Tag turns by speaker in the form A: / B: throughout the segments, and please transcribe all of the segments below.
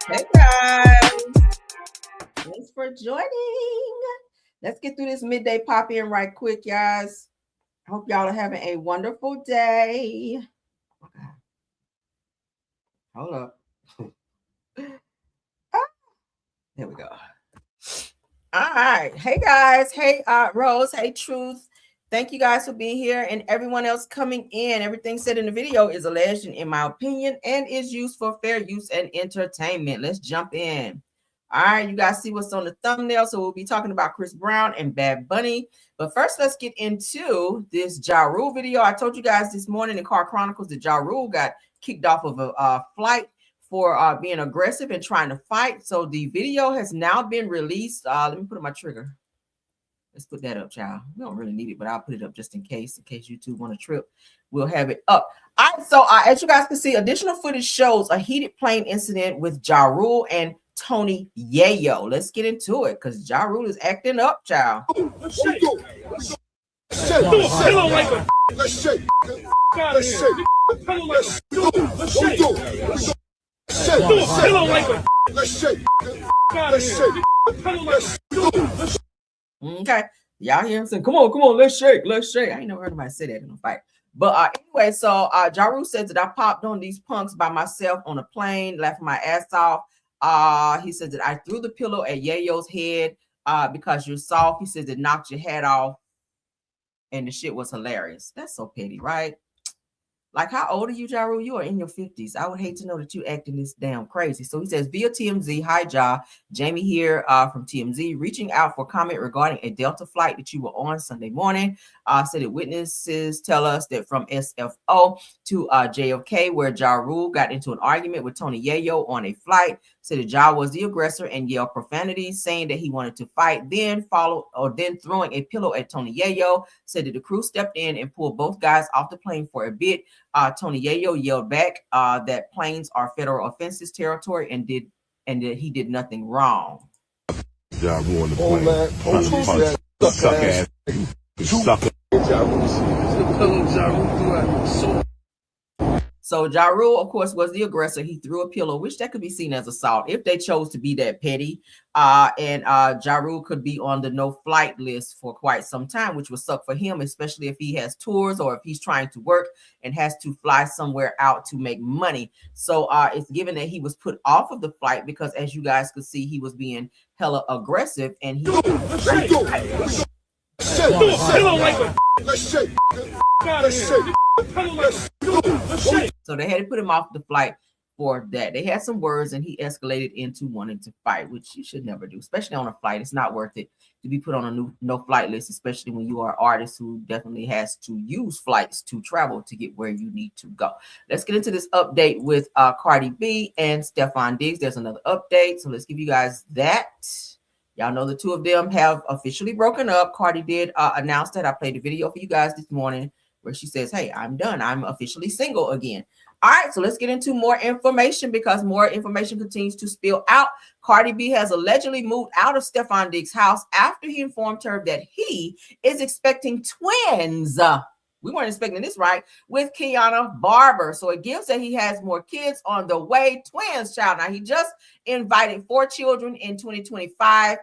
A: Hey guys, thanks for joining. Let's get through this midday pop in right quick, guys. I hope y'all are having a wonderful day. Hold up. There we go. All right. Hey guys. Hey Rose. Hey Truth. Thank you guys for being here and everyone else coming in. Everything said in the video is alleged in my opinion and is used for fair use and entertainment. Let's jump in. All right, you guys see what's on the thumbnail. So we'll be talking about Chris Brown and Bad Bunny. But first, let's get into this Jarule video. I told you guys this morning in Car Chronicles that Jarule got kicked off of a flight for being aggressive and trying to fight. So the video has now been released. Let me put up my trigger. Let's put that up, child. We don't really need it, but I'll put it up just in case you two want to trip. We'll have it up. All right, so as you guys can see, additional footage shows a heated plane incident with Jarule and Tony Yayo. Let's get into it because Jarule is acting up, child.
B: Let's shake. Let's shake.
A: Okay, y'all hear him saying, come on, let's shake. I ain't never heard anybody say that in a fight. But anyway, so Jarule says that I popped on these punks by myself on a plane, laughing my ass off. He says that I threw the pillow at Yayo's head because you're soft. He says it knocked your head off. And the shit was hilarious. That's so petty, right? Like, how old are you, Jarule? You are in your 50s. I would hate to know that you acting this damn crazy. So he says, via TMZ, hi, Ja. Jamie here from TMZ, reaching out for comment regarding a Delta flight that you were on Sunday morning. Said that witnesses tell us that from SFO to JFK, where Jarule got into an argument with Tony Yayo on a flight. Said that Ja was the aggressor and yelled profanities, saying that he wanted to fight, then throwing a pillow at Tony Yayo. Said that the crew stepped in and pulled both guys off the plane for a bit. Tony Yayo yelled back that planes are federal offenses territory and that he did nothing wrong.
B: Jarule on the plane. Suck ass. Suck
A: So Jarule, of course, was the aggressor. He threw a pillow, which that could be seen as assault if they chose to be that petty. And Jarule could be on the no-flight list for quite some time, which would suck for him, especially if he has tours or if he's trying to work and has to fly somewhere out to make money. So it's given that he was put off of the flight because, as you guys could see, he was being hella aggressive and he. So they had to put him off the flight for that. They had some words and he escalated into wanting to fight, which you should never do, especially on a flight. It's not worth it to be put on a no-flight list, especially when you are an artist who definitely has to use flights to travel to get where you need to go. Let's get into this update with Cardi B and Stefon Diggs. There's another update, so let's give you guys that. Y'all know the two of them have officially broken up. Cardi did announce that. I played the video for you guys this morning where she says, hey, I'm done. I'm officially single again. All right, so let's get into more information because more information continues to spill out. Cardi B has allegedly moved out of Stefon Diggs' house after he informed her that he is expecting twins. We weren't expecting this, right? With Kiana Barber. So it gives that he has more kids on the way. Twins, child. Now, he just invited 4 children in 2025.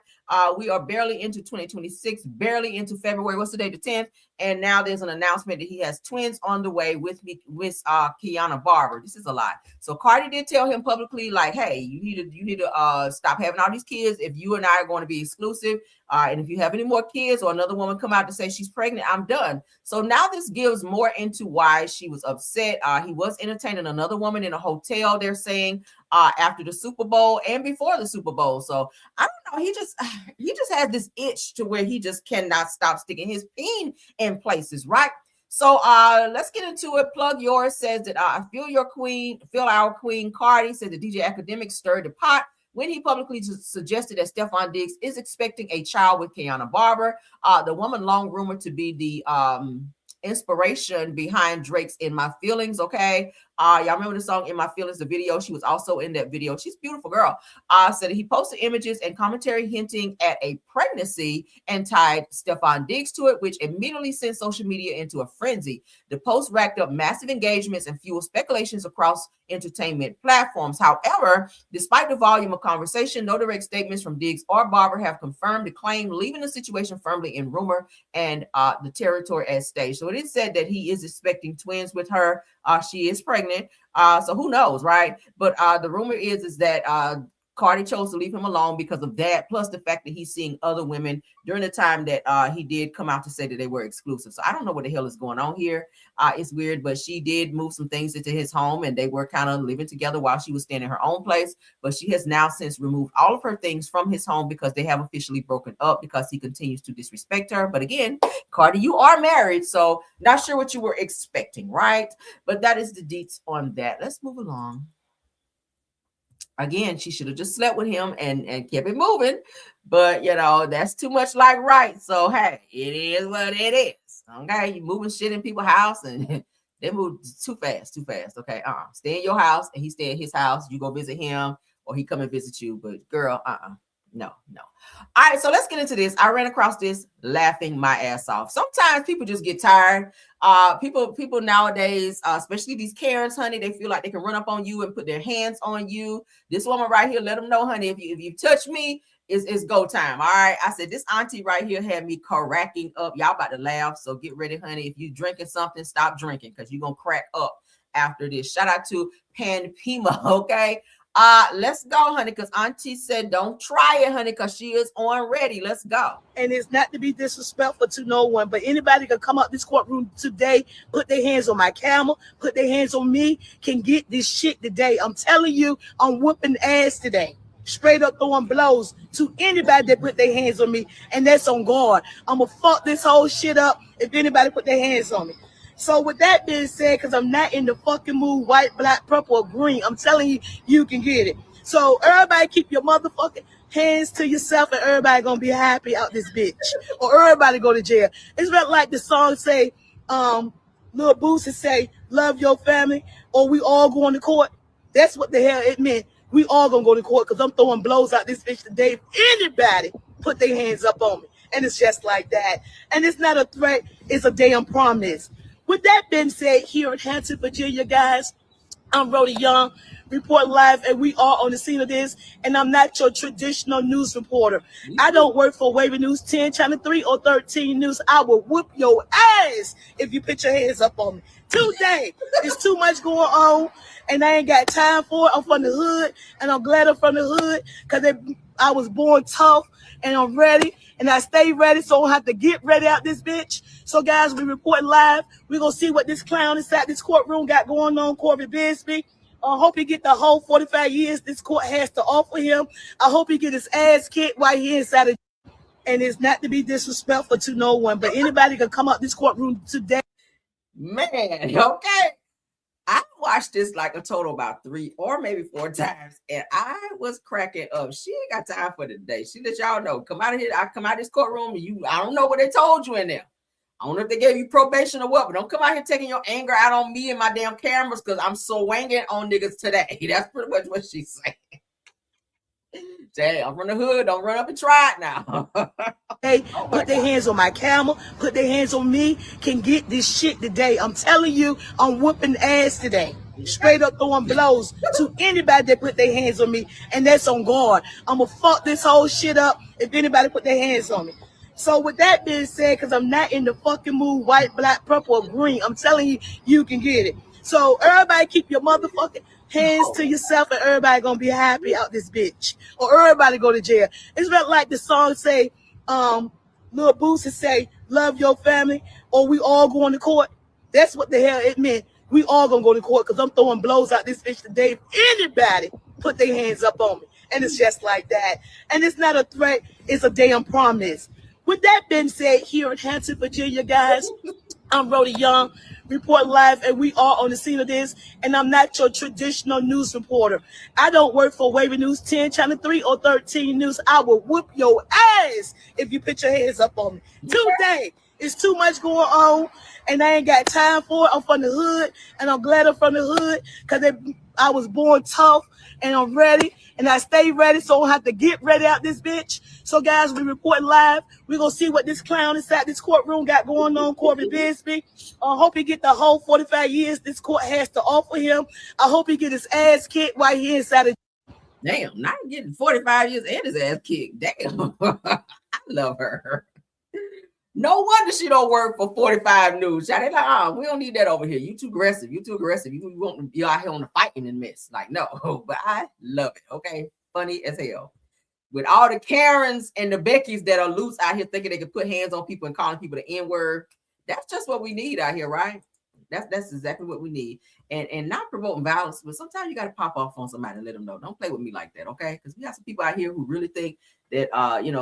A: We are barely into 2026, barely into February. What's the date? The 10th. And now there's an announcement that he has twins on the way with Kiana Barber. This is a lot. So Cardi did tell him publicly, like, hey, you need to stop having all these kids if you and I are going to be exclusive. And if you have any more kids or another woman come out to say she's pregnant, I'm done. So now this gives more into why she was upset. He was entertaining another woman in a hotel, they're saying, after the Super Bowl and before the Super Bowl. So I don't know. He just has this itch to where he just cannot stop sticking his peen in places, right? So let's get into it. Plug Yours says that I feel our queen Cardi said the DJ Academic stirred the pot when he publicly suggested that Stefon Diggs is expecting a child with Kiana Barber, the woman long rumored to be the inspiration behind Drake's In My Feelings. Okay, Y'all remember the song In My Feelings, the video? She was also in that video. She's a beautiful girl. Said he posted images and commentary hinting at a pregnancy and tied Stefon Diggs to it, which immediately sent social media into a frenzy. The post racked up massive engagements and fueled speculations across entertainment platforms. However, despite the volume of conversation, no direct statements from Diggs or Barber have confirmed the claim, leaving the situation firmly in rumor and the territory at stake. So it is said that he is expecting twins with her. She is pregnant. So who knows, right? But the rumor is that Cardi chose to leave him alone because of that, plus the fact that he's seeing other women during the time that he did come out to say that they were exclusive. So I don't know what the hell is going on here. It's weird, but she did move some things into his home and they were kind of living together while she was staying in her own place. But she has now since removed all of her things from his home because they have officially broken up because he continues to disrespect her. But again, Cardi, you are married, so not sure what you were expecting, right? But that is the deets on that. Let's move along. Again, she should have just slept with him and kept it moving. But, you know, that's too much like right. So, hey, it is what it is. Okay, you moving shit in people's house and they move too fast. Okay, stay in your house and he stay in his house. You go visit him or he come and visit you. But, girl, no. All right, so let's get into this. I ran across this laughing my ass off. Sometimes people just get tired. People nowadays, especially these Karens, honey, they feel like they can run up on you and put their hands on you. This woman right here, let them know, honey, if you touch me, it's go time. All right. I said this auntie right here had me cracking up. Y'all about to laugh. So get ready, honey. If you drinking something, stop drinking because you're gonna crack up after this. Shout out to Pan Pima, okay? Let's go, honey, because auntie said don't try it, honey, because she is on ready. Let's go.
C: And it's not to be disrespectful to no one, but anybody can come up this courtroom today, put their hands on my camera, put their hands on me, can get this shit today. I'm telling you, I'm whooping ass today. Straight up throwing blows to anybody that put their hands on me, and that's on guard. I'm gonna fuck this whole shit up if anybody put their hands on me. So with that being said, because I'm not in the fucking mood, white, black, purple, or green, I'm telling you, you can get it. So everybody keep your motherfucking hands to yourself and everybody gonna be happy out this bitch. Or everybody go to jail. It's not like the song say, Lil Boosie say, love your family, or we all going to court. That's what the hell it meant. We all gonna go to court because I'm throwing blows out this bitch today. If anybody put their hands up on me. And it's just like that. And it's not a threat, it's a damn promise. With that being said, here in Hampton, Virginia, guys, I'm Rhoda Young, report live, and we are on the scene of this. And I'm not your traditional news reporter. I don't work for Wavy News 10, Channel 3, or 13 News. I will whoop your ass if you put your hands up on me. Today, there's too much going on, and I ain't got time for it. I'm from the hood, and I'm glad I'm from the hood because I was born tough, and I'm ready, and I stay ready, so I don't have to get ready out this bitch. So, guys, we report live. We're going to see what this clown inside this courtroom got going on, Corey Bisbee. I hope he get the whole 45 years this court has to offer him. I hope he get his ass kicked while he inside of. And it's not to be disrespectful to no one, but anybody can come up this courtroom today.
A: Man, okay. I watched this like a total about 3 or maybe 4 times, and I was cracking up. She ain't got time for today. She let y'all know. Come out of here. I come out of this courtroom. I don't know what they told you in there. I don't know if they gave you probation or what, but don't come out here taking your anger out on me and my damn cameras because I'm swinging on niggas today. That's pretty much what she's saying. Say, I'm from the hood. Don't run up and try it now.
C: Hey, put their hands on my camera, put their hands on me, can get this shit today. I'm telling you, I'm whooping ass today. Straight up throwing blows to anybody that put their hands on me, and that's on guard. I'm gonna fuck this whole shit up if anybody put their hands on me. So with that being said, because I'm not in the fucking mood, white, black, purple, or green, I'm telling you, you can get it. So everybody keep your motherfucking hands to yourself and everybody gonna be happy out this bitch. Or everybody go to jail. It's not like the song say, Lil Boosie say, love your family, or we all going to court. That's what the hell it meant. We all gonna go to court because I'm throwing blows out this bitch today. If anybody put their hands up on me. And it's just like that. And it's not a threat, it's a damn promise. With that being said, here in Hampton, Virginia, guys, I'm Rhoda Young, report live, and we are on the scene of this. And I'm not your traditional news reporter. I don't work for Wavy News 10, Channel 3, or 13 News. I will whoop your ass if you put your hands up on me. Today, It's too much going on, and I ain't got time for it. I'm from the hood, and I'm glad I'm from the hood because I was born tough, and I'm ready, and I stay ready, so I don't have to get ready out this bitch. So, guys, we report live. We're going to see what this clown inside this courtroom got going on, Corey Bisbee. I hope he get the whole 45 years this court has to offer him. I hope he get his ass kicked while he inside of.
A: Damn, not getting 45 years and his ass kicked. Damn. I love her. No wonder she don't work for 45 News. They like, we don't need that over here. You too aggressive. You too aggressive. You want to be out here on the fighting and mess. Like, no, but I love it. Okay. Funny as hell. With all the Karens and the Beckys that are loose out here thinking they can put hands on people and calling people the N-word. That's just what we need out here, right? That's exactly what we need. And not promoting violence, but sometimes you got to pop off on somebody and let them know. Don't play with me like that, okay? Because we got some people out here who really think that,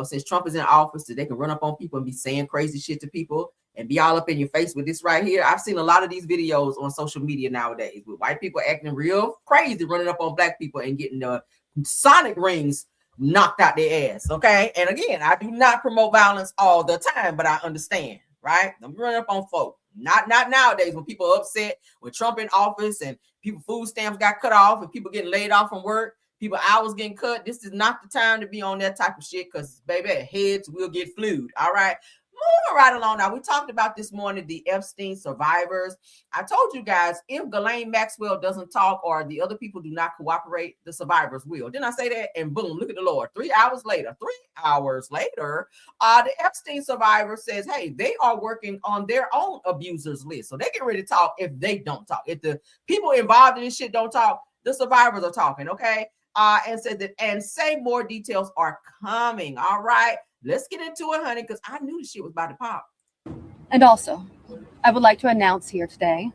A: since Trump is in office, that they can run up on people and be saying crazy shit to people and be all up in your face with this right here. I've seen a lot of these videos on social media nowadays with white people acting real crazy, running up on black people and getting the sonic rings knocked out their ass, okay? And again, I do not promote violence all the time, but I understand, right? I'm running up on folk. Not nowadays when people are upset with Trump in office and people food stamps got cut off and people getting laid off from work, people hours getting cut. This is not the time to be on that type of shit because, baby, heads will get flued, all right? Moving right along now, we talked about this morning the Epstein survivors. I told you guys, if Ghislaine Maxwell doesn't talk or the other people do not cooperate, the survivors will. Didn't I say that? And boom, look at the Lord. 3 hours later, the Epstein survivor says, hey, they are working on their own abusers list. So they get ready to talk if they don't talk. If the people involved in this shit don't talk, the survivors are talking, okay? And said that, and say more details are coming, all right? Let's get into it, honey, because I knew the shit was about to pop.
D: And also, I would like to announce here today,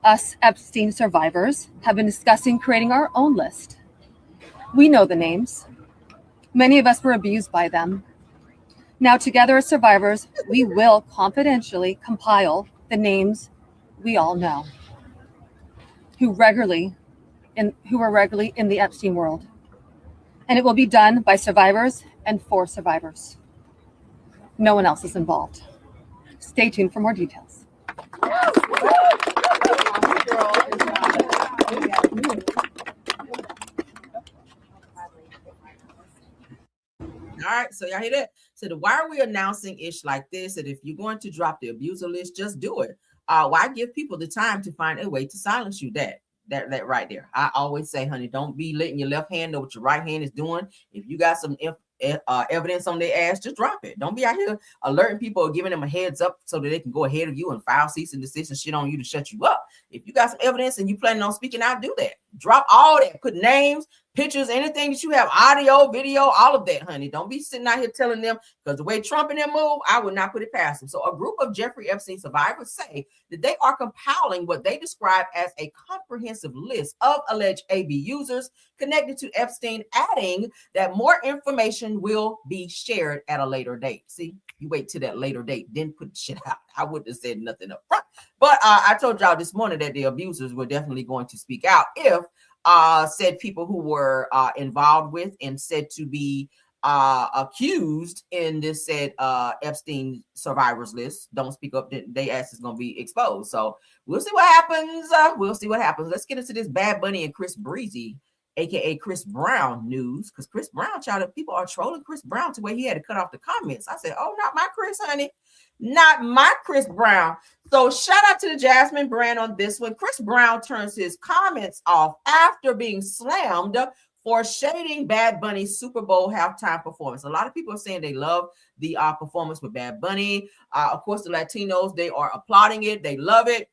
D: us Epstein survivors have been discussing creating our own list. We know the names. Many of us were abused by them. Now, together as survivors, we will confidentially compile the names we all know who were regularly in the Epstein world. And it will be done by survivors and for survivors. No one else is involved. Stay tuned for more details.
A: All right, so y'all hear that? So why are we announcing ish like this? That if you're going to drop the abuser list, just do it. Why give people the time to find a way to silence you? That right there. I always say, honey, don't be letting your left hand know what your right hand is doing. If you got some evidence on their ass, just drop it. Don't be out here alerting people or giving them a heads up so that they can go ahead of you and file cease and desist and shit on you to shut you up. If you got some evidence and you planning on speaking out, do that. Drop all that. Put names, pictures, anything that you have, audio, video, all of that, honey. Don't be sitting out here telling them, because the way Trump and them move, I would not put it past them. So a group of Jeffrey Epstein survivors say that they are compiling what they describe as a comprehensive list of alleged AB users connected to Epstein, adding that more information will be shared at a later date. See, you wait till that later date, then put shit out. I wouldn't have said nothing up front. But I told y'all this morning that the abusers were definitely going to speak out if said people who were involved with and said to be accused in this said Epstein survivors list don't speak up, then they ass is going to be exposed. So we'll see what happens. Let's get into this Bad Bunny and Chris Breezy, aka Chris Brown news, because Chris Brown, child, people are trolling Chris Brown to where he had to cut off the comments. I said, oh, not my Chris, honey. Not my Chris Brown. So shout out to the Jasmine brand on this one. Chris Brown turns his comments off after being slammed for shading Bad Bunny's Super Bowl halftime performance. A lot of people are saying they love the performance with Bad Bunny. Of course, the Latinos, they are applauding it. They love it.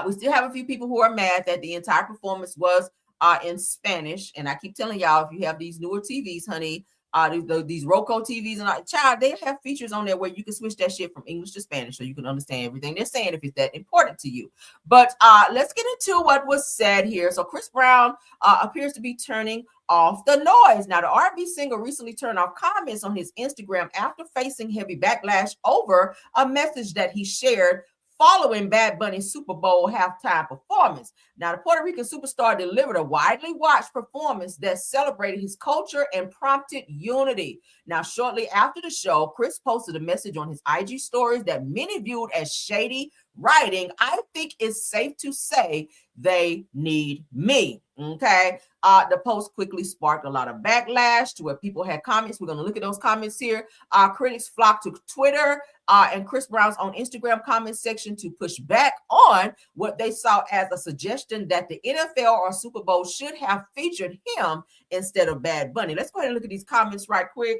A: We still have a few people who are mad that the entire performance was in Spanish. And I keep telling y'all, if you have these newer TVs, honey, these Roku TVs and child, they have features on there where you can switch that shit from English to Spanish so you can understand everything they're saying if it's that important to you. But let's get into what was said here. So Chris Brown appears to be turning off the noise. Now, the R&B singer recently turned off comments on his Instagram after facing heavy backlash over a message that he shared following Bad Bunny's Super Bowl halftime performance. Now, the Puerto Rican superstar delivered a widely watched performance that celebrated his culture and prompted unity. Now, shortly after the show, Chris posted a message on his IG stories that many viewed as shady, writing, "I think it's safe to say they need me." Okay. The post quickly sparked a lot of backlash to where people had comments. We're going to look at those comments here. Critics flocked to Twitter and Chris Brown's own Instagram comment section to push back on what they saw as a suggestion that the NFL or Super Bowl should have featured him instead of Bad Bunny. Let's go ahead and look at these comments right quick.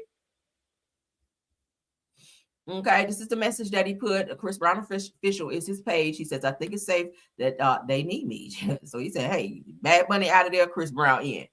A: Okay, this is the message that he put. Chris Brown official is his page. He says, "I think it's safe that they need me." So he said, "Hey, Bad Bunny out of there, Chris Brown in."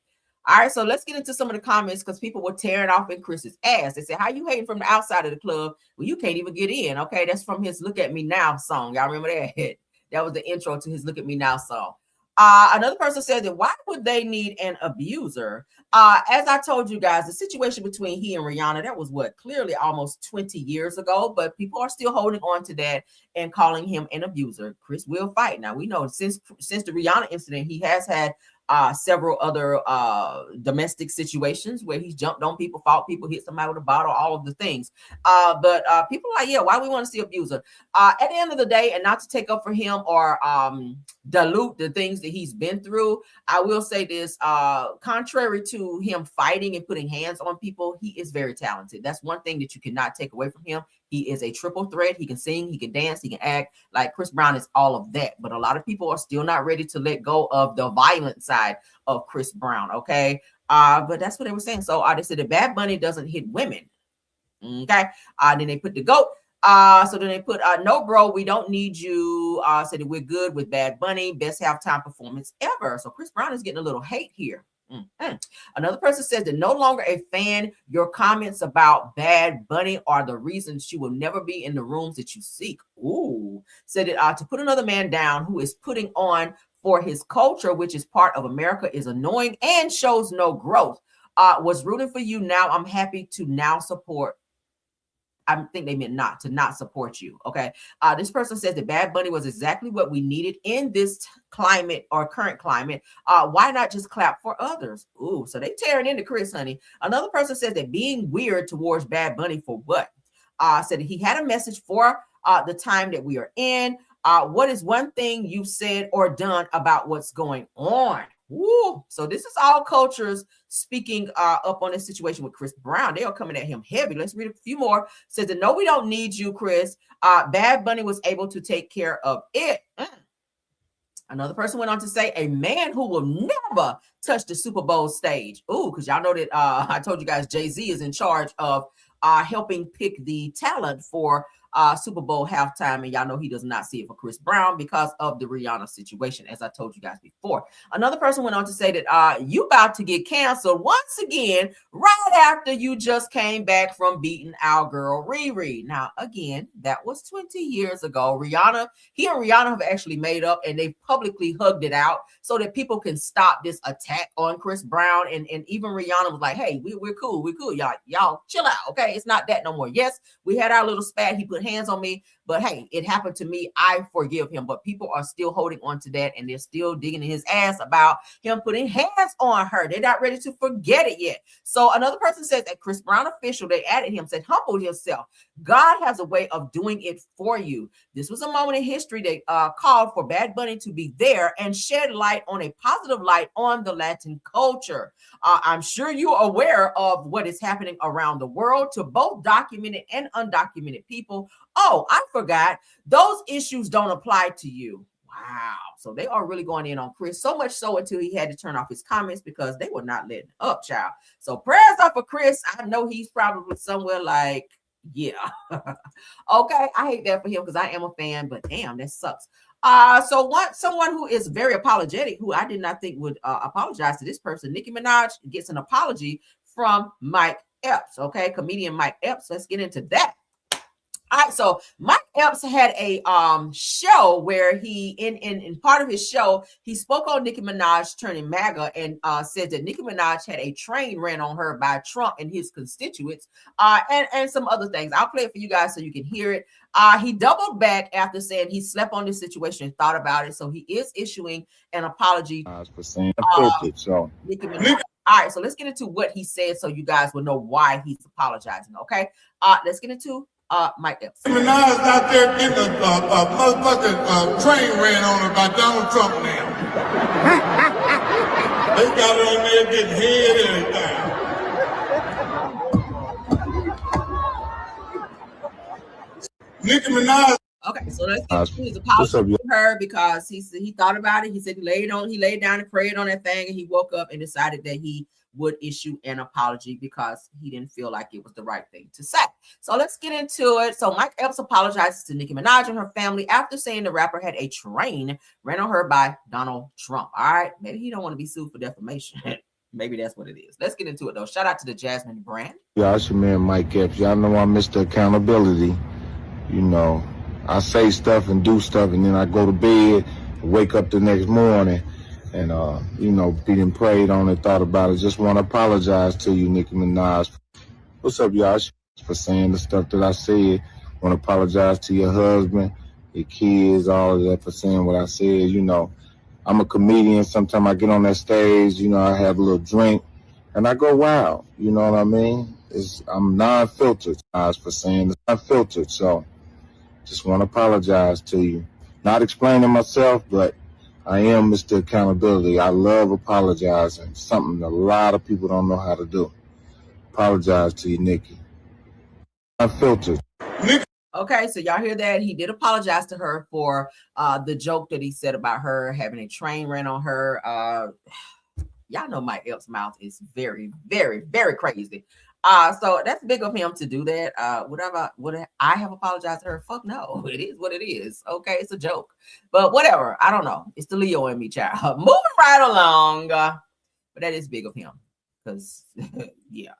A: All right, so let's get into some of the comments because people were tearing off in Chris's ass. They said, "How you hating from the outside of the club? Well, you can't even get in." Okay, that's from his "Look at Me Now" song. Y'all remember that? That was the intro to his "Look at Me Now" song. Another person said that why would they need an abuser? As I told you guys, the situation between he and Rihanna, that was what, clearly almost 20 years ago, but people are still holding on to that and calling him an abuser. Chris will fight. Now, we know since the Rihanna incident, he has had several other domestic situations where he's jumped on people, fought people, hit somebody with a bottle, all of the things. But people are like, yeah, why we want to see abuser? At the end of the day, and not to take up for him or dilute the things that he's been through, I will say this, contrary to him fighting and putting hands on people, he is very talented. That's one thing that you cannot take away from him. He is a triple threat. He can sing, he can dance, he can act. Like Chris Brown is all of that. But a lot of people are still not ready to let go of the violent side of Chris Brown, okay? But that's what they were saying. So they said that Bad Bunny doesn't hit women, okay? Then they put the GOAT. So then they put, "No, bro, we don't need you." Said that we're good with Bad Bunny. Best halftime performance ever. So Chris Brown is getting a little hate here. Another person says that no longer a fan. Your comments about Bad Bunny are the reason she will never be in the rooms that you seek. Ooh, said that to put another man down who is putting on for his culture, which is part of America, is annoying and shows no growth. Was rooting for you. Now I'm happy to now support. I think they meant not support you. Okay. This person says that Bad Bunny was exactly what we needed in this climate or current climate. Why not just clap for others? Ooh, so they tearing into Chris, honey. Another person says that being weird towards Bad Bunny for what? Said that he had a message for the time that we are in. What is one thing you've said or done about what's going on? Woo. So this is all cultures speaking up on this situation with Chris Brown. They are coming at him heavy. Let's read a few more. Says that no, we don't need you, Chris. Bad Bunny was able to take care of it. Another person went on to say a man who will never touch the Super Bowl stage. Ooh, because y'all know that I told you guys Jay-Z is in charge of helping pick the talent for Super Bowl halftime, and y'all know he does not see it for Chris Brown because of the Rihanna situation, as I told you guys before. Another person went on to say that you about to get canceled once again right after you just came back from beating our girl Riri. Now, again, that was 20 years ago. He and Rihanna have actually made up, and they publicly hugged it out so that people can stop this attack on Chris Brown. And even Rihanna was like, "Hey, we're cool. We're cool. Y'all chill out. Okay, it's not that no more. Yes, we had our little spat. He put hands on me, but hey, it happened to me. I forgive him." But people are still holding on to that, and they're still digging in his ass about him putting hands on her. They're not ready to forget it yet. So another person said that Chris Brown official, they added him, said, "Humble yourself. God has a way of doing it for you." This was a moment in history that called for Bad Bunny to be there and shed light on a positive light on the Latin culture. I'm sure you're aware of what is happening around the world to both documented and undocumented people. Oh, I forgot. Those issues don't apply to you. Wow. So they are really going in on Chris, so much so until he had to turn off his comments because they were not letting up, child. So prayers up for Chris. I know he's probably somewhere like, yeah. Okay. I hate that for him because I am a fan, but damn, that sucks. So someone who is very apologetic, who I did not think would apologize to this person, Nicki Minaj gets an apology from Mike Epps. Okay. Comedian Mike Epps. Let's get into that. All right, so Mike Epps had a show where he in part of his show he spoke on Nicki Minaj turning MAGA and said that Nicki Minaj had a train ran on her by Trump and his constituents, and some other things. I'll play it for you guys so you can hear it. He doubled back after saying he slept on this situation and thought about it, so he is issuing an apology
B: For saying so.
A: Nicki Minaj. All right, so let's get into what he said so you guys will know why he's apologizing. Okay, let's get into Mike Epps.
B: Minaj out there getting a motherfucking train ran on her by Donald Trump now. They got her on there getting head and everything. Nicki Minaj.
A: Okay, so let's get to his apology to her because he thought about it. He said he laid down and prayed on that thing, and he woke up and decided that he would issue an apology because he didn't feel like it was the right thing to say. So let's get into it. So Mike Epps apologizes to Nicki Minaj and her family after saying the rapper had a train ran on her by Donald Trump. All right, maybe he don't want to be sued for defamation. Maybe that's what it is. Let's get into it though. Shout out to the Jasmine brand.
B: Yeah, it's your man Mike Epps. Y'all know I'm Mr. Accountability. You know, I say stuff and do stuff, and then I go to bed, wake up the next morning, and you know, being prayed on it, thought about it. Just want to apologize to you, Nicki Minaj. What's up, y'all? For saying the stuff that I said. Want to apologize to your husband, your kids, all of that for saying what I said. You know, I'm a comedian. Sometimes I get on that stage, you know, I have a little drink, and I go wild. You know what I mean? I'm non-filtered. For saying it's non-filtered, so just want to apologize to you. Not explaining myself, but I am Mr. Accountability. I love apologizing. Something a lot of people don't know how to do. Apologize to you, Nicki. Unfiltered.
A: Okay, so y'all hear that? He did apologize to her for the joke that he said about her having a train ran on her. Y'all know Mike Epps' mouth is very, very, very crazy. So that's big of him to do that. Would I have apologized to her? Fuck no. It is what it is. Okay, it's a joke. But whatever. I don't know. It's the Leo in me, child. Moving right along. But that is big of him. Because yeah.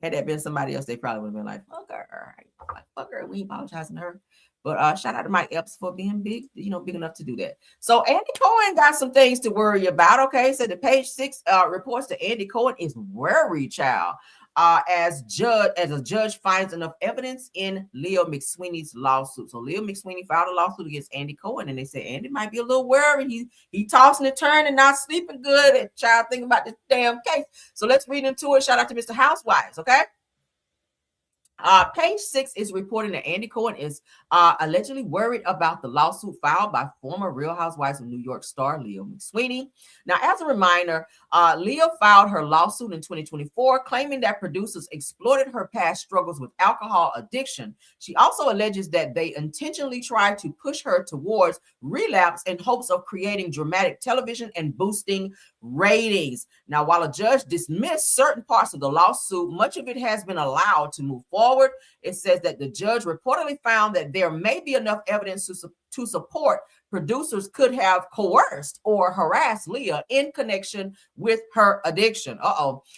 A: Had that been somebody else, they probably would have been like, fuck her. Like, fuck her. We ain't apologizing to her. But shout out to Mike Epps for being big, you know, big enough to do that. So Andy Cohen got some things to worry about. Okay. So the page 6 reports that Andy Cohen is worried, child. As a judge finds enough evidence in Leah McSweeney's lawsuit. So Leah McSweeney filed a lawsuit against Andy Cohen, and they say Andy might be a little worried. He tossing and turning, not sleeping good, and child thinking about this damn case. So let's read into it. Shout out to Mr. Housewives, okay? Page 6 is reporting that Andy Cohen is allegedly worried about the lawsuit filed by former Real Housewives of New York star Leah McSweeney. Now, as a reminder, Leah filed her lawsuit in 2024, claiming that producers exploited her past struggles with alcohol addiction. She also alleges that they intentionally tried to push her towards relapse in hopes of creating dramatic television and boosting ratings. Now, while a judge dismissed certain parts of the lawsuit, much of it has been allowed to move forward. It says that the judge reportedly found that there may be enough evidence to support producers could have coerced or harassed Leah in connection with her addiction.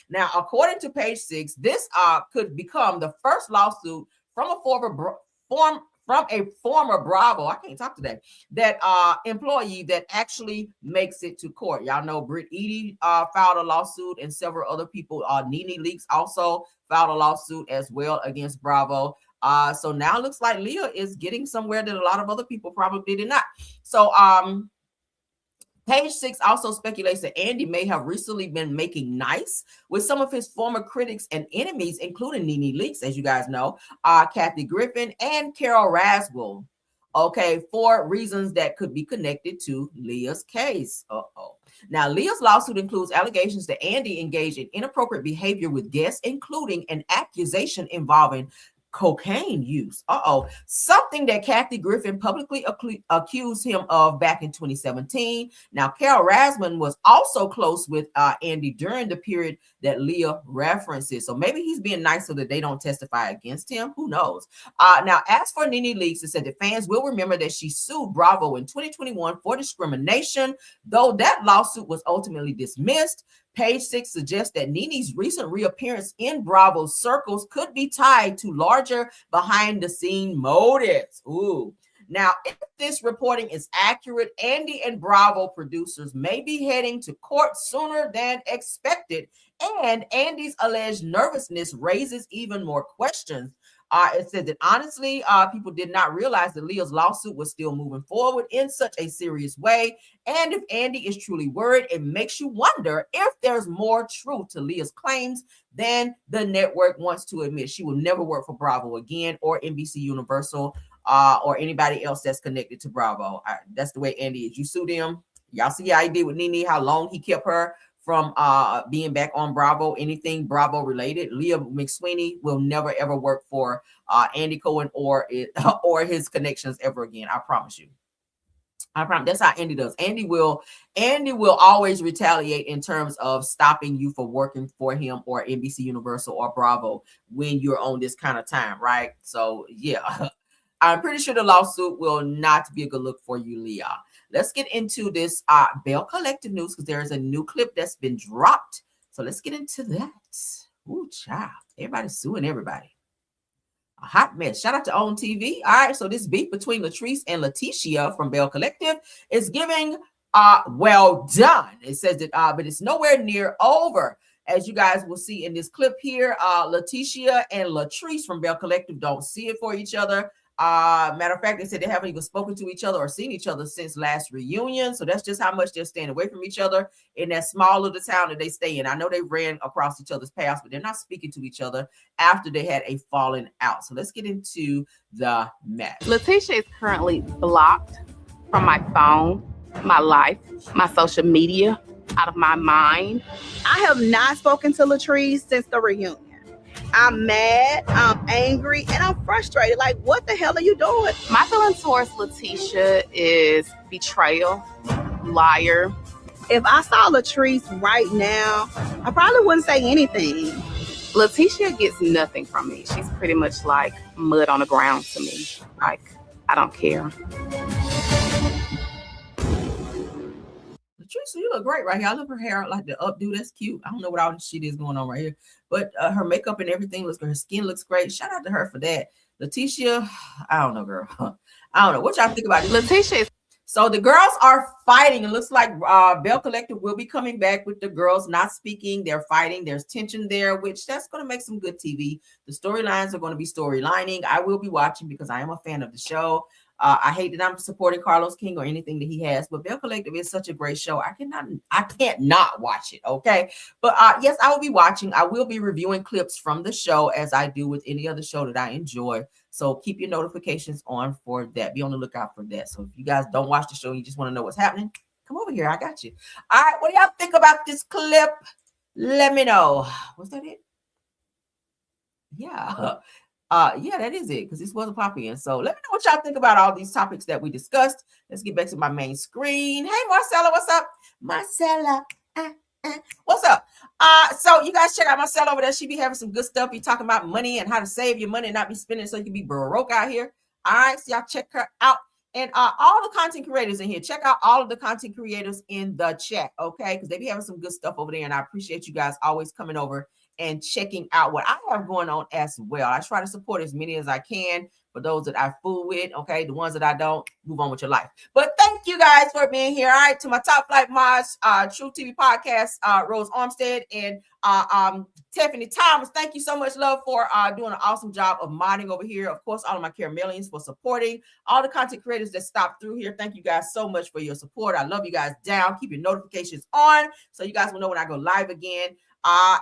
A: Now, according to page 6, this could become the first lawsuit from a former Bravo, I can't talk today, that employee that actually makes it to court. Y'all know Britt Eady filed a lawsuit, and several other people, Nene Leakes also filed a lawsuit as well against Bravo. So now it looks like Leah is getting somewhere that a lot of other people probably did not. So page 6 also speculates that Andy may have recently been making nice with some of his former critics and enemies, including Nene Leakes, as you guys know, Kathy Griffin and Carol Raswell, okay, for reasons that could be connected to Leah's case. Now, Leah's lawsuit includes allegations that Andy engaged in inappropriate behavior with guests, including an accusation involving cocaine use. Something that Kathy Griffin publicly accused him of back in 2017. Now, Carol Rasman was also close with Andy during the period that Leah references. So maybe he's being nice so that they don't testify against him. Who knows? Now, as for Nene Leakes, it said that fans will remember that she sued Bravo in 2021 for discrimination, though that lawsuit was ultimately dismissed. Page 6 suggests that Nene's recent reappearance in Bravo circles could be tied to larger behind-the-scene motives. Ooh. Now, if this reporting is accurate, Andy and Bravo producers may be heading to court sooner than expected, and Andy's alleged nervousness raises even more questions. It says that honestly, people did not realize that Leah's lawsuit was still moving forward in such a serious way. And if Andy is truly worried, it makes you wonder if there's more truth to Leah's claims than the network wants to admit. She will never work for Bravo again or NBC Universal or anybody else that's connected to Bravo. That's the way Andy is. You sued him. Y'all see how he did with Nene, how long he kept her from being back on Bravo, anything Bravo related. Leah McSweeney will never ever work for Andy Cohen or his connections ever again. I promise you. I promise. That's how Andy does. Andy will always retaliate in terms of stopping you for working for him or NBC Universal or Bravo when you're on this kind of time, right? So yeah, I'm pretty sure the lawsuit will not be a good look for you, Leah. Let's get into this Belle Collective news because there is a new clip that's been dropped. So let's get into that. Ooh, child. Everybody's suing everybody. A hot mess. Shout out to OWN TV. All right, so this beef between Latrice and Leticia from Belle Collective is giving well done. It says that, but it's nowhere near over. As you guys will see in this clip here, Leticia and Latrice from Belle Collective don't see it for each other. Matter of fact, they said they haven't even spoken to each other or seen each other since last reunion. So that's just how much they're staying away from each other in that small little town that they stay in. I know they ran across each other's paths, but they're not speaking to each other after they had a falling out. So let's get into the mess.
E: Leticia is currently blocked from my phone, my life, my social media, out of my mind.
F: I have not spoken to Latrice since the reunion. I'm mad, I'm angry, and I'm frustrated. Like, what the hell are you doing?
E: My feeling towards Leticia is betrayal, liar.
F: If I saw Latrice right now, I probably wouldn't say anything.
E: Leticia gets nothing from me. She's pretty much like mud on the ground to me. Like, I don't care.
A: Latrice, you look great right here. I love her hair, like the updo. That's cute. I don't know what all this shit is going on right here, but her makeup and everything looks good. Her skin looks great. Shout out to her for that. Leticia, I don't know, girl. I don't know. What y'all think about it?
E: Leticia is...
A: So the girls are fighting. It looks like Belle Collective will be coming back with the girls not speaking. They're fighting. There's tension there, which that's going to make some good TV. The storylines are going to be storylining. I will be watching because I am a fan of the show. I hate that I'm supporting Carlos King or anything that he has, but Belle Collective is such a great show. I can't not watch it. Okay. But yes, I will be watching. I will be reviewing clips from the show as I do with any other show that I enjoy. So keep your notifications on for that. Be on the lookout for that. So if you guys don't watch the show, you just want to know what's happening, come over here. I got you. All right. What do y'all think about this clip? Let me know. Was that it? Yeah. Yeah, that is it, because this wasn't popping. So let me know what y'all think about all these topics that we discussed. Let's get back to my main screen. Hey, Marcella, what's up? Marcella, what's up? So you guys check out Marcella over there. She be having some good stuff. Be talking about money and how to save your money and not be spending so you can be broke out here. All right, so y'all check her out. And all the content creators in here, check out all of the content creators in the chat, okay? Because they be having some good stuff over there, and I appreciate you guys always coming over and checking out what I have going on as well. I try to support as many as I can for those that I fool with, okay? The ones that I don't, move on with your life. But thank you guys for being here. All right, to my top flight mods, True TV Podcast, Rose Armstead, and Tiffany Thomas. Thank you so much, love, for doing an awesome job of modding over here. Of course, all of my Caramelians for supporting. All the content creators that stopped through here, thank you guys so much for your support. I love you guys down. Keep your notifications on so you guys will know when I go live again.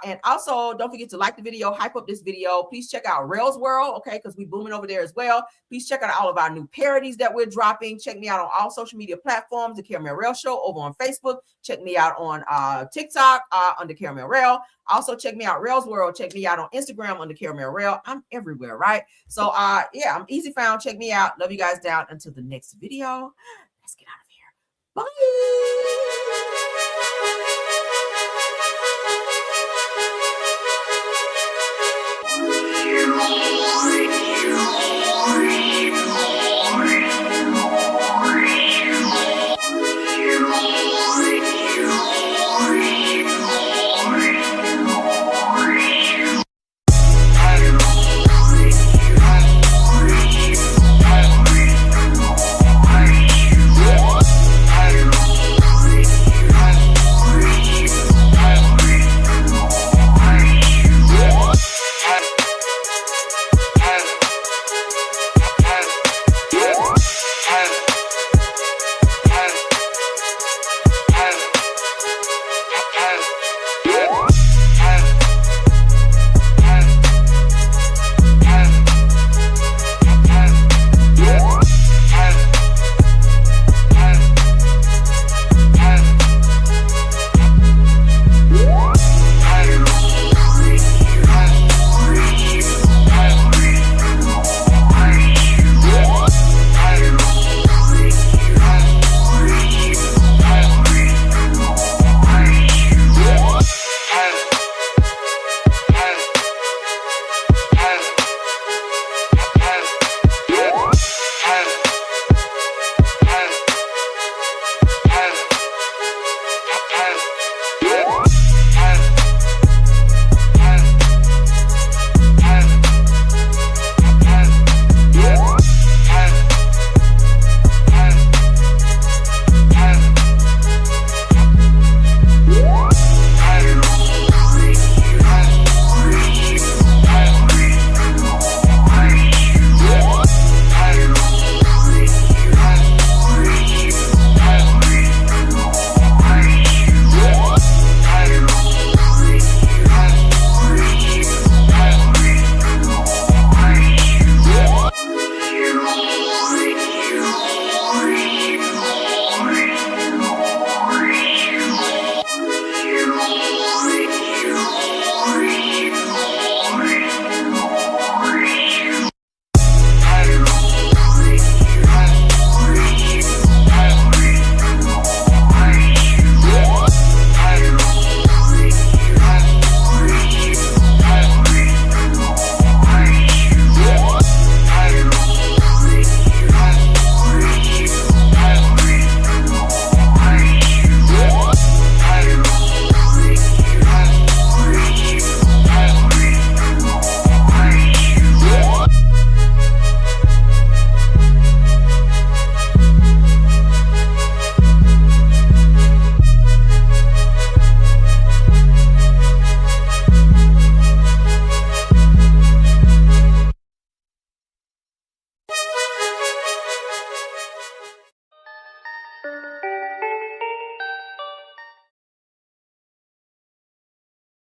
A: And also don't forget to like the video, hype up this video. Please check out Rail's World, okay, because we booming over there as well. Please check out all of our new parodies that we're dropping. Check me out on all social media platforms, the Caramel Rail Show over on Facebook. Check me out on TikTok under Caramel Rail. Also check me out Rail's World. Check me out on Instagram under Caramel Rail. I'm everywhere, right? So yeah, I'm easy found. Check me out. Love you guys down. Until the next video. Let's get out of here. Bye.